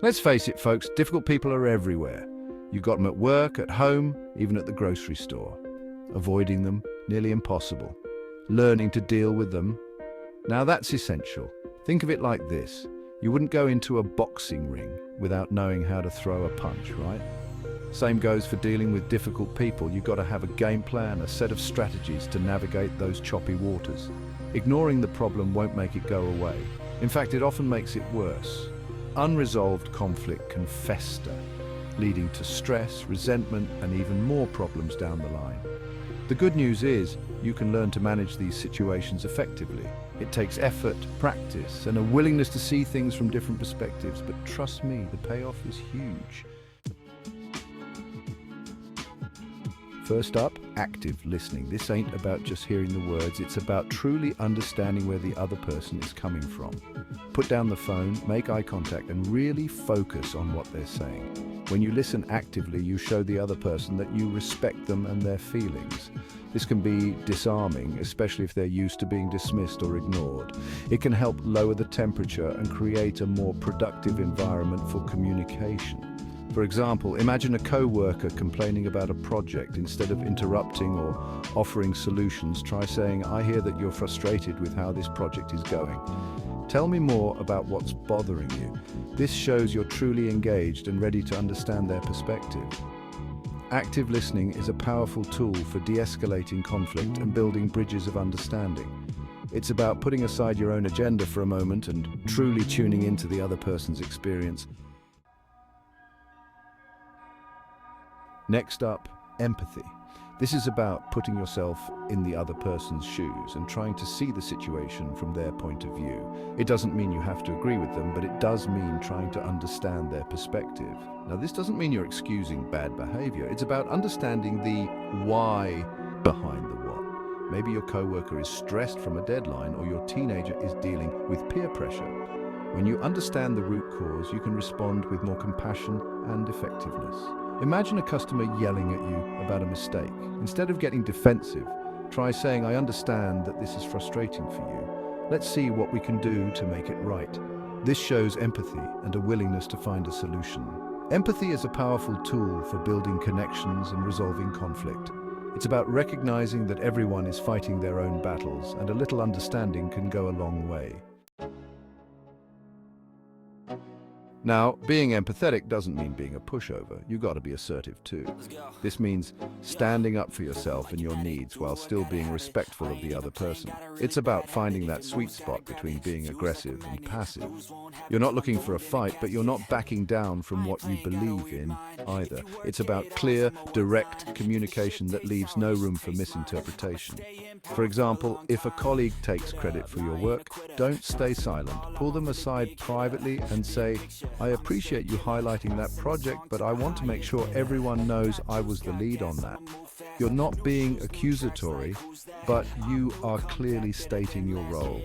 Let's face it, folks, difficult people are everywhere. You've got them at work, at home, even at the grocery store. Avoiding them, nearly impossible. Learning to deal with them, now that's essential. Think of it like this. You wouldn't go into a boxing ring without knowing how to throw a punch, right? Same goes for dealing with difficult people. You've got to have a game plan, a set of strategies to navigate those choppy waters. Ignoring the problem won't make it go away. In fact, it often makes it worse. Unresolved conflict can fester, leading to stress, resentment, and even more problems down the line. The good news is, you can learn to manage these situations effectively. It takes effort, practice, and a willingness to see things from different perspectives, but trust me, the payoff is huge. First up, active listening. This ain't about just hearing the words, it's about truly understanding where the other person is coming from. Put down the phone, make eye contact, and really focus on what they're saying. When you listen actively, you show the other person that you respect them and their feelings. This can be disarming, especially if they're used to being dismissed or ignored. It can help lower the temperature and create a more productive environment for communication. For example, imagine a co-worker complaining about a project. Instead of interrupting or offering solutions, try saying, "I hear that you're frustrated with how this project is going. Tell me more about what's bothering you." This shows you're truly engaged and ready to understand their perspective. Active listening is a powerful tool for de-escalating conflict and building bridges of understanding. It's about putting aside your own agenda for a moment and truly tuning into the other person's experience. Next up, empathy. This is about putting yourself in the other person's shoes and trying to see the situation from their point of view. It doesn't mean you have to agree with them, but it does mean trying to understand their perspective. Now, this doesn't mean you're excusing bad behavior. It's about understanding the why behind the what. Maybe your coworker is stressed from a deadline, or your teenager is dealing with peer pressure. When you understand the root cause, you can respond with more compassion and effectiveness. Imagine a customer yelling at you about a mistake. Instead of getting defensive, try saying, "I understand that this is frustrating for you. Let's see what we can do to make it right." This shows empathy and a willingness to find a solution. Empathy is a powerful tool for building connections and resolving conflict. It's about recognizing that everyone is fighting their own battles, and a little understanding can go a long way. Now, being empathetic doesn't mean being a pushover. You've got to be assertive too. This means standing up for yourself and your needs while still being respectful of the other person. It's about finding that sweet spot between being aggressive and passive. You're not looking for a fight, but you're not backing down from what you believe in either. It's about clear, direct communication that leaves no room for misinterpretation. For example, if a colleague takes credit for your work, don't stay silent. Pull them aside privately and say, "I appreciate you highlighting that project, but I want to make sure everyone knows I was the lead on that." You're not being accusatory, but you are clearly stating your role.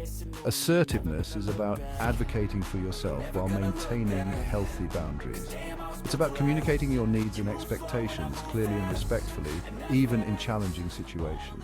Assertiveness is about advocating for yourself while maintaining healthy boundaries. It's about communicating your needs and expectations clearly and respectfully, even in challenging situations.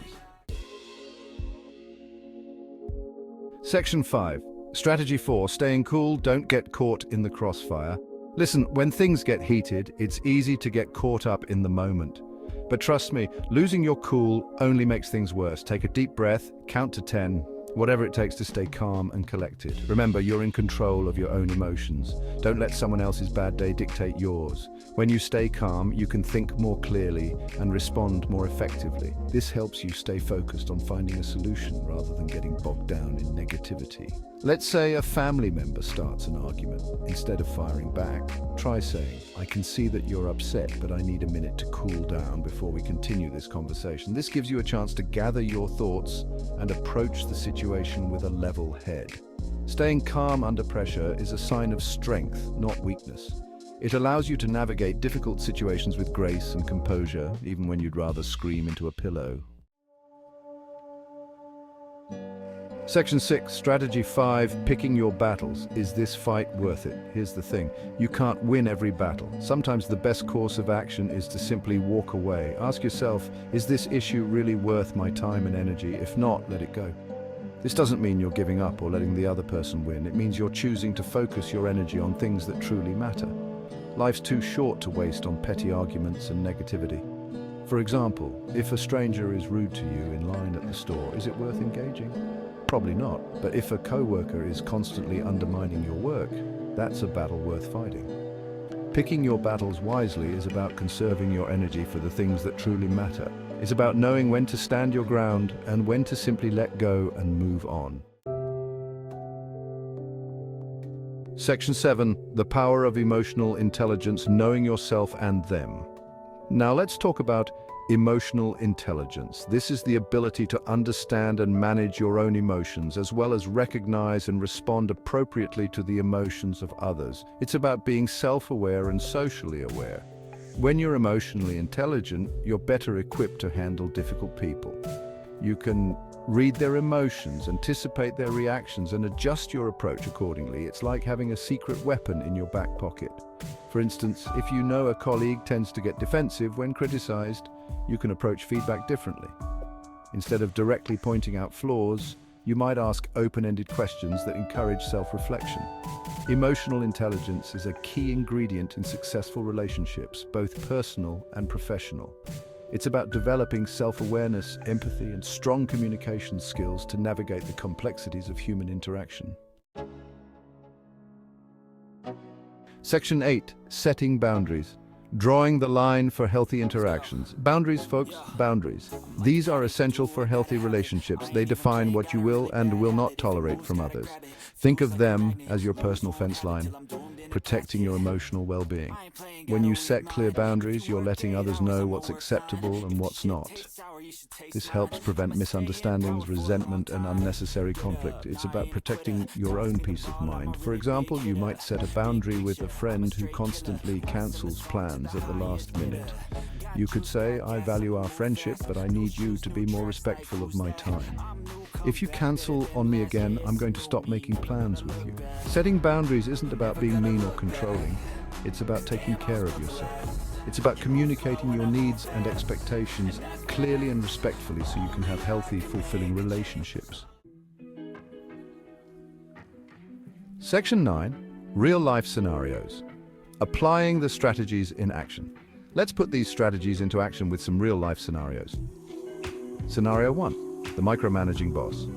Section 5. Strategy 4. Staying cool, don't get caught in the crossfire. Listen, when things get heated, it's easy to get caught up in the moment. But trust me, losing your cool only makes things worse. Take a deep breath, count to 10, whatever it takes to stay calm and collected. Remember, you're in control of your own emotions. Don't let someone else's bad day dictate yours. When you stay calm, you can think more clearly and respond more effectively. This helps you stay focused on finding a solution rather than getting bogged down in negativity. Let's say a family member starts an argument. Instead of firing back, try saying, "I can see that you're upset, but I need a minute to cool down before we continue this conversation." This gives you a chance to gather your thoughts and approach the situation with a level head. Staying calm under pressure is a sign of strength, not weakness. It allows you to navigate difficult situations with grace and composure, even when you'd rather scream into a pillow. Section 6, Strategy 5, Picking your battles. Is this fight worth it? Here's the thing, you can't win every battle. Sometimes the best course of action is to simply walk away. Ask yourself, is this issue really worth my time and energy? If not, let it go. This doesn't mean you're giving up or letting the other person win. It means you're choosing to focus your energy on things that truly matter. Life's too short to waste on petty arguments and negativity. For example, if a stranger is rude to you in line at the store, is it worth engaging? Probably not. But if a coworker is constantly undermining your work, that's a battle worth fighting. Picking your battles wisely is about conserving your energy for the things that truly matter. It's about knowing when to stand your ground and when to simply let go and move on. Section 7. The power of emotional intelligence, knowing yourself and them. Now let's talk about emotional intelligence. This is the ability to understand and manage your own emotions, as well as recognize and respond appropriately to the emotions of others. It's about being self-aware and socially aware. When you're emotionally intelligent, you're better equipped to handle difficult people. You can read their emotions, anticipate their reactions, and adjust your approach accordingly. It's like having a secret weapon in your back pocket. For instance, if you know a colleague tends to get defensive when criticized, you can approach feedback differently. Instead of directly pointing out flaws, you might ask open-ended questions that encourage self-reflection. Emotional intelligence is a key ingredient in successful relationships, both personal and professional. It's about developing self-awareness, empathy, and strong communication skills to navigate the complexities of human interaction. Section 8. Setting boundaries. Drawing the line for healthy interactions. Boundaries, folks, boundaries. These are essential for healthy relationships. They define what you will and will not tolerate from others. Think of them as your personal fence line, protecting your emotional well-being. When you set clear boundaries, you're letting others know what's acceptable and what's not. This helps prevent misunderstandings, resentment, and unnecessary conflict. It's about protecting your own peace of mind. For example, you might set a boundary with a friend who constantly cancels plans at the last minute. You could say, "I value our friendship, but I need you to be more respectful of my time. If you cancel on me again, I'm going to stop making plans with you." Setting boundaries isn't about being mean or controlling. It's about taking care of yourself. It's about communicating your needs and expectations clearly and respectfully so you can have healthy, fulfilling relationships. Section 9. Real-life scenarios. Applying the strategies in action. Let's put these strategies into action with some real-life scenarios. Scenario 1. The micromanaging boss.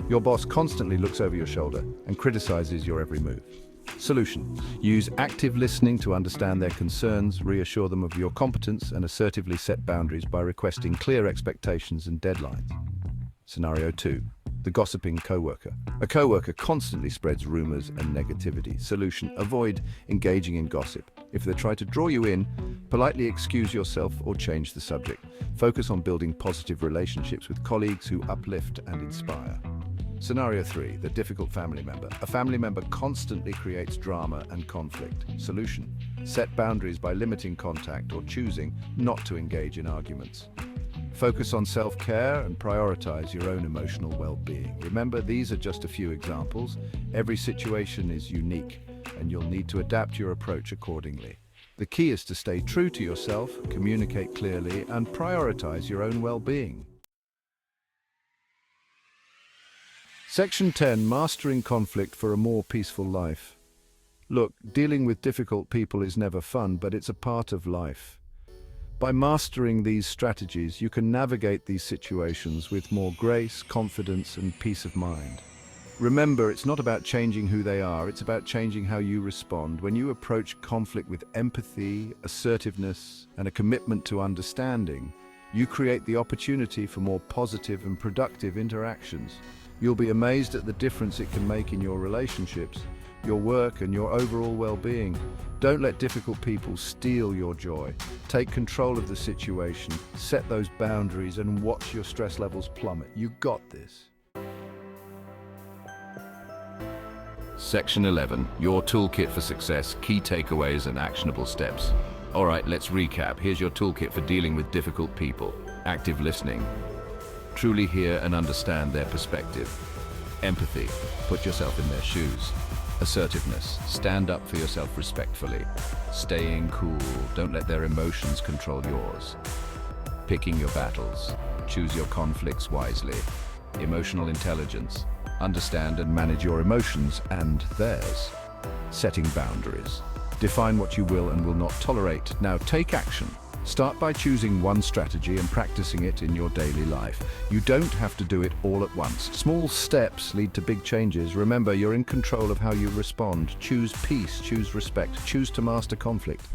Your boss constantly looks over your shoulder and criticizes your every move. Solution. Use active listening to understand their concerns, reassure them of your competence, and assertively set boundaries by requesting clear expectations and deadlines. Scenario 2. The gossiping coworker. A coworker constantly spreads rumors and negativity. Solution. Avoid engaging in gossip. If they try to draw you in, politely excuse yourself or change the subject. Focus on building positive relationships with colleagues who uplift and inspire. Scenario 3. The difficult family member. A family member constantly creates drama and conflict. Solution. Set boundaries by limiting contact or choosing not to engage in arguments. Focus on self-care and prioritize your own emotional well-being. Remember, these are just a few examples. Every situation is unique, and you'll need to adapt your approach accordingly. The key is to stay true to yourself, communicate clearly, and prioritize your own well-being. Section 10. Mastering conflict for a more peaceful life. Look, dealing with difficult people is never fun, but it's a part of life. By mastering these strategies, you can navigate these situations with more grace, confidence, and peace of mind. Remember, it's not about changing who they are, it's about changing how you respond. When you approach conflict with empathy, assertiveness, and a commitment to understanding, you create the opportunity for more positive and productive interactions. You'll be amazed at the difference it can make in your relationships, your work, and your overall well-being. Don't let difficult people steal your joy. Take control of the situation, set those boundaries, and watch your stress levels plummet. You got this. Section 11. Your toolkit for success, key takeaways and actionable steps. All right, let's recap. Here's your toolkit for dealing with difficult people. Active listening. Truly hear and understand their perspective. Empathy. Put yourself in their shoes. Assertiveness. Stand up for yourself respectfully. Staying cool. Don't let their emotions control yours. Picking your battles. Choose your conflicts wisely. Emotional intelligence. Understand and manage your emotions and theirs. Setting boundaries. Define what you will and will not tolerate. Now take action. Start by choosing one strategy and practicing it in your daily life. You don't have to do it all at once. Small steps lead to big changes. Remember, you're in control of how you respond. Choose peace, choose respect, choose to master conflict.